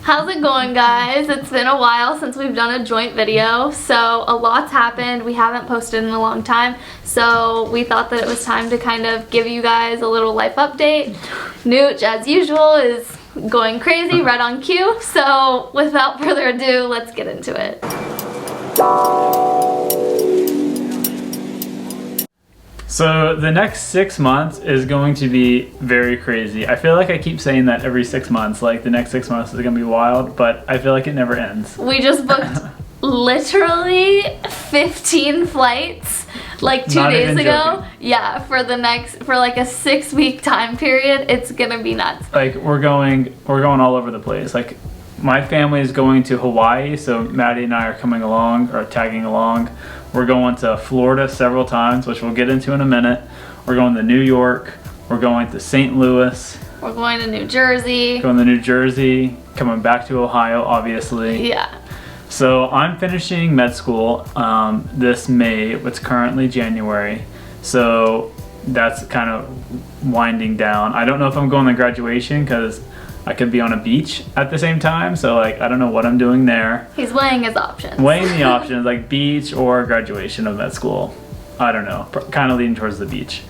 How's it going, guys? It's been a while since we've done a joint video, so a lot's happened. We haven't posted in a long time, so we thought that it was time to kind of give you guys a little life update. Nooch, as usual, is going crazy right on cue, so without further ado, let's get into it. So the next 6 months is going to be very crazy. I feel like I keep saying that every 6 months, like the next 6 months is gonna be wild, but I feel like it never ends. We just booked literally 15 flights like 2 days ago. Joking. Yeah, for like a 6-week time period. It's gonna be nuts. Like we're going all over the place. Like my family is going to Hawaii, so Maddie and I are coming along or tagging along. We're going to Florida several times, which we'll get into in a minute. We're going to New York. We're going to St. Louis. We're going to New Jersey. Going to New Jersey. Coming back to Ohio, obviously. Yeah. So I'm finishing med school this May. It's currently January. So that's kind of winding down. I don't know if I'm going to graduation because I could be on a beach at the same time, so like I don't know what I'm doing there. He's weighing his options. Weighing the options, like beach or graduation of med school. I don't know, kind of leaning towards the beach.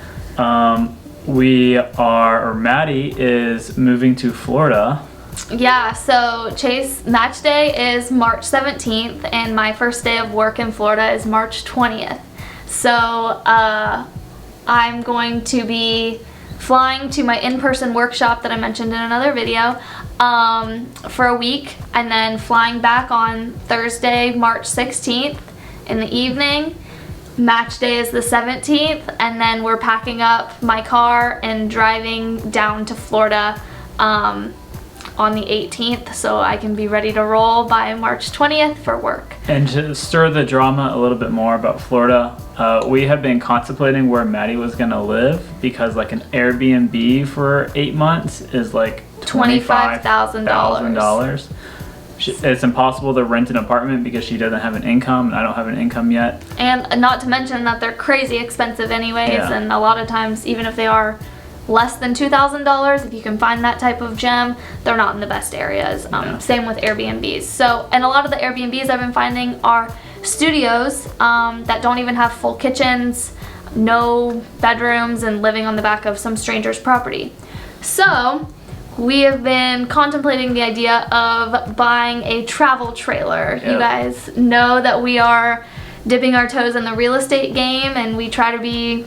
Maddie is moving to Florida. Yeah, so Chase, match day is March 17th, and my first day of work in Florida is March 20th. So I'm going to be flying to my in-person workshop that I mentioned in another video for a week, and then flying back on Thursday, March 16th in the evening. Match day is the 17th, and then we're packing up my car and driving down to Florida on the 18th, so I can be ready to roll by March 20th for work. And to stir the drama a little bit more about Florida, we have been contemplating where Maddie was gonna live because like an Airbnb for 8 months is like $25,000. It's impossible to rent an apartment because she doesn't have an income and I don't have an income yet. And not to mention that they're crazy expensive anyways, yeah. And a lot of times, even if they are less than $2,000, if you can find that type of gem, they're not in the best areas. Same with Airbnbs. So, and a lot of the Airbnbs I've been finding are studios that don't even have full kitchens, no bedrooms, and living on the back of some stranger's property. So we have been contemplating the idea of buying a travel trailer. Yep. You guys know that we are dipping our toes in the real estate game, and we try to be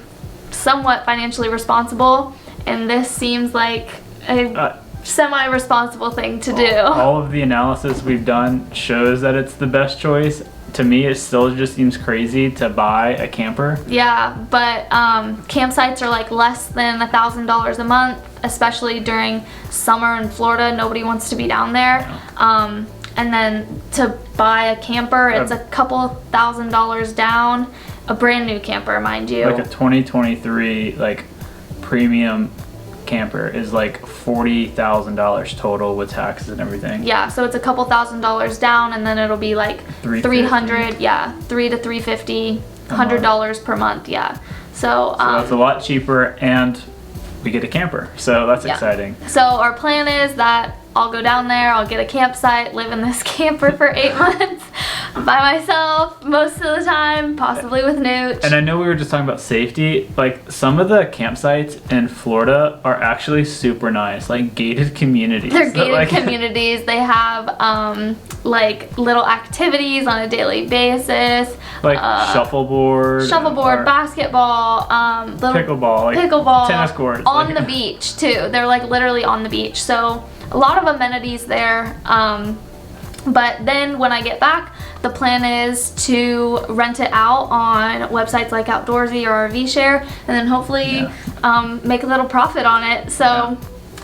somewhat financially responsible, and this seems like a semi-responsible thing to do. All of the analysis we've done shows that it's the best choice. To me, it still just seems crazy to buy a camper. Yeah, but campsites are like less than $1,000 a month, especially during summer in Florida. Nobody wants to be down there. And then to buy a camper, it's a couple $1,000s down. A brand new camper, mind you. Like a 2023 like premium camper is like $40,000 total with taxes and everything. Yeah, so it's a couple $1,000s down, and then it'll be like $300, yeah, $300 to $350, $100 per month, yeah. So that's a lot cheaper, and we get a camper, so that's exciting. So our plan is that I'll go down there, I'll get a campsite, live in this camper for 8 months by myself most of the time, possibly with Nooch. And I know we were just talking about safety. Like some of the campsites in Florida are actually super nice, like gated communities. They're gated communities. They have like little activities on a daily basis. Like shuffleboard, basketball, pickleball, tennis courts. On the beach too. They're like literally on the beach. So a lot of amenities there, but then when I get back, the plan is to rent it out on websites like Outdoorsy or RV Share, and then hopefully make a little profit on it. So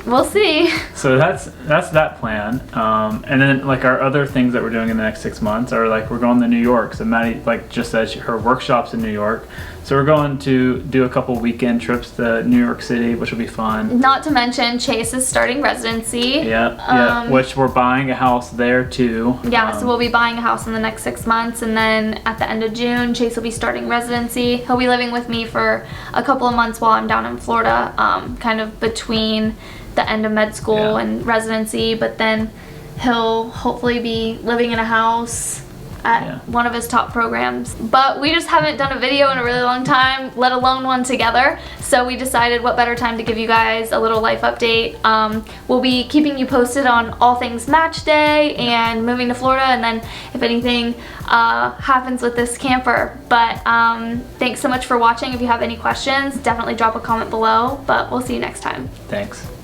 we'll see. So that's that plan, and then like our other things that we're doing in the next 6 months are like we're going to New York. So Maddie like just said her workshop's in New York. So we're going to do a couple weekend trips to New York City, which will be fun. Not to mention Chase is starting residency. Yeah, which we're buying a house there too. Yeah, so we'll be buying a house in the next 6 months, and then at the end of June, Chase will be starting residency. He'll be living with me for a couple of months while I'm down in Florida, kind of between the end of med school and residency, but then he'll hopefully be living in a house at one of his top programs. But we just haven't done a video in a really long time, let alone one together. So we decided what better time to give you guys a little life update. We'll be keeping you posted on all things match day and moving to Florida, and then if anything happens with this camper. But thanks so much for watching. If you have any questions, definitely drop a comment below, but we'll see you next time. Thanks.